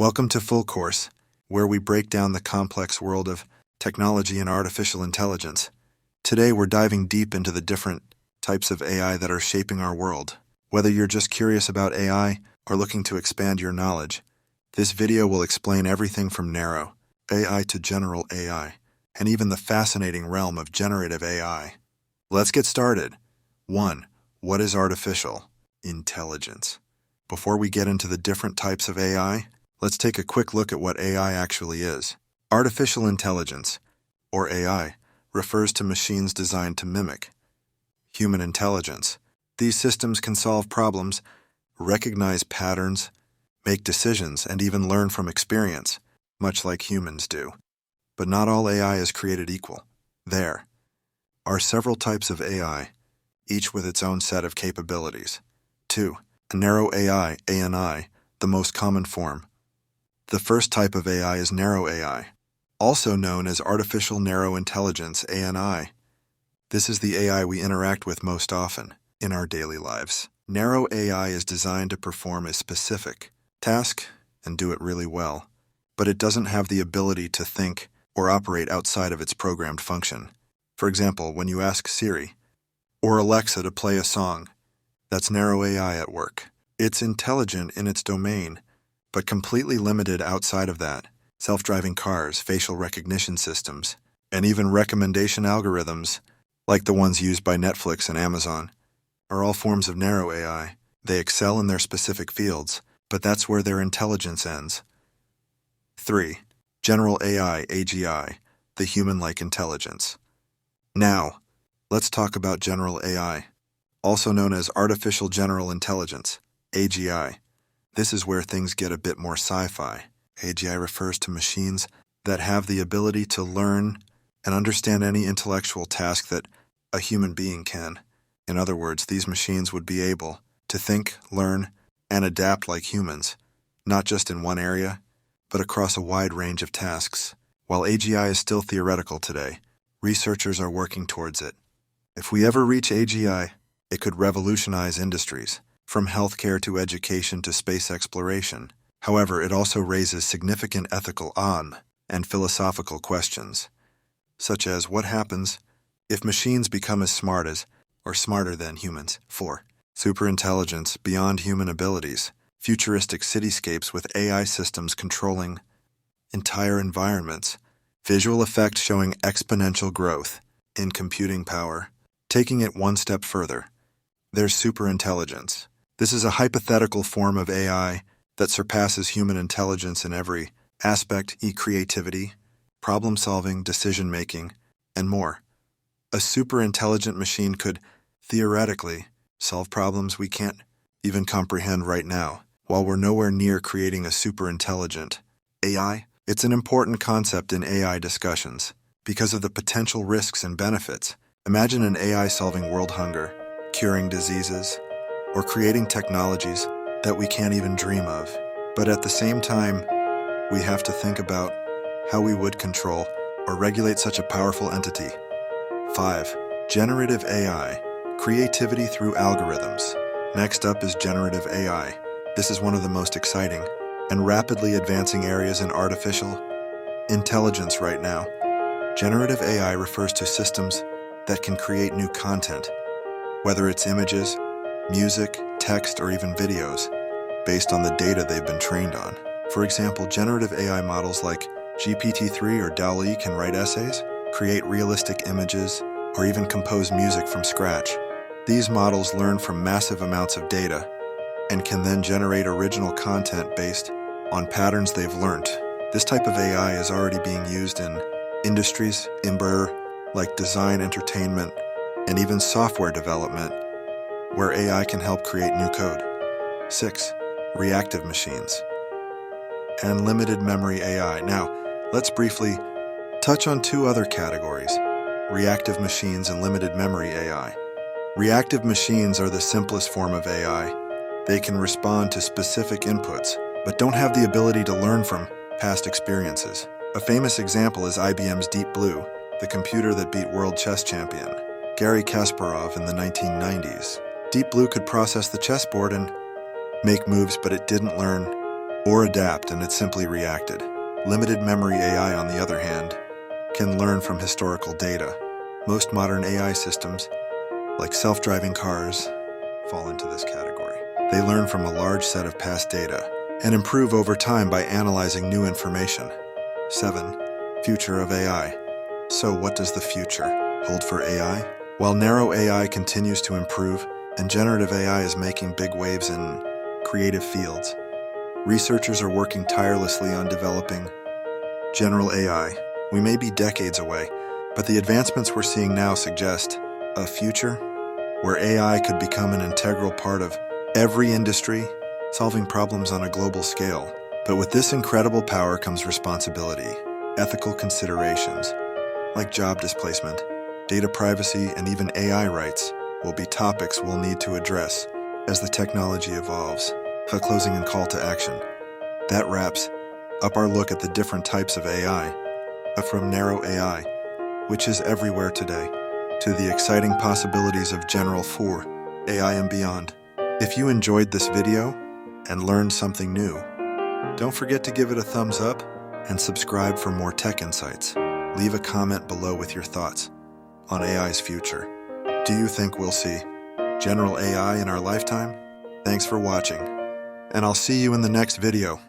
Welcome to Full Course, where we break down the complex world of technology and artificial intelligence. Today, we're diving deep into the different types of AI that are shaping our world. Whether you're just curious about AI or looking to expand your knowledge, this video will explain everything from narrow AI to general AI, and even the fascinating realm of generative AI. Let's get started. 1. What is artificial intelligence? Before we get into the different types of AI, let's take a quick look at what AI actually is. Artificial intelligence, or AI, refers to machines designed to mimic human intelligence. These systems can solve problems, recognize patterns, make decisions, and even learn from experience, much like humans do. But not all AI is created equal. There are several types of AI, each with its own set of capabilities. 2. Narrow AI, ANI, the most common form. The first type of AI is narrow AI, also known as artificial narrow intelligence, ANI. This is the AI we interact with most often in our daily lives. Narrow AI is designed to perform a specific task and do it really well, but it doesn't have the ability to think or operate outside of its programmed function. For example, when you ask Siri or Alexa to play a song, that's narrow AI at work. It's intelligent in its domain, but completely limited outside of that. Self-driving cars, facial recognition systems, and even recommendation algorithms, like the ones used by Netflix and Amazon, are all forms of narrow AI. They excel in their specific fields, but that's where their intelligence ends. 3. General AI, AGI, the human-like intelligence. Now, let's talk about general AI, also known as artificial general intelligence, AGI. This is where things get a bit more sci-fi. AGI refers to machines that have the ability to learn and understand any intellectual task that a human being can. In other words, these machines would be able to think, learn, and adapt like humans, not just in one area, but across a wide range of tasks. While AGI is still theoretical today, researchers are working towards it. If we ever reach AGI, it could revolutionize industries, from healthcare to education to space exploration. However, it also raises significant ethical and philosophical questions, such as what happens if machines become as smart as or smarter than humans. 4. Superintelligence beyond human abilities, futuristic cityscapes with AI systems controlling entire environments, visual effects showing exponential growth in computing power. Taking it one step further, there's superintelligence. This is a hypothetical form of AI that surpasses human intelligence in every aspect: creativity, problem-solving, decision-making, and more. A superintelligent machine could, theoretically, solve problems we can't even comprehend right now. While we're nowhere near creating a superintelligent AI, it's an important concept in AI discussions because of the potential risks and benefits. Imagine an AI solving world hunger, curing diseases, or creating technologies that we can't even dream of. But at the same time, we have to think about how we would control or regulate such a powerful entity. 5. Generative AI, creativity through algorithms. Next up is generative AI. This is one of the most exciting and rapidly advancing areas in artificial intelligence right now. Generative AI refers to systems that can create new content, whether it's images, music, text, or even videos, based on the data they've been trained on. For example, generative AI models like GPT-3 or DALL-E can write essays, create realistic images, or even compose music from scratch. These models learn from massive amounts of data and can then generate original content based on patterns they've learned. This type of AI is already being used in industries like design, entertainment, and even software development, where AI can help create new code. 6. Reactive machines and limited memory AI. Now, let's briefly touch on two other categories: reactive machines and limited memory AI. Reactive machines are the simplest form of AI. They can respond to specific inputs, but don't have the ability to learn from past experiences. A famous example is IBM's Deep Blue, the computer that beat world chess champion Garry Kasparov in the 1990s. Deep Blue could process the chessboard and make moves, but it didn't learn or adapt, and it simply reacted. Limited memory AI, on the other hand, can learn from historical data. Most modern AI systems, like self-driving cars, fall into this category. They learn from a large set of past data and improve over time by analyzing new information. 7. Future of AI. So what does the future hold for AI? While narrow AI continues to improve and generative AI is making big waves in creative fields, researchers are working tirelessly on developing general AI. We may be decades away, but the advancements we're seeing now suggest a future where AI could become an integral part of every industry, solving problems on a global scale. But with this incredible power comes responsibility. Ethical considerations, like job displacement, data privacy, and even AI rights, will be topics we'll need to address as the technology evolves. A closing and call to action. That wraps up our look at the different types of AI, from narrow AI, which is everywhere today, to the exciting possibilities of General 4 AI and beyond. If you enjoyed this video and learned something new, don't forget to give it a thumbs up and subscribe for more tech insights. Leave a comment below with your thoughts on AI's future. Do you think we'll see general AI in our lifetime? Thanks for watching, and I'll see you in the next video.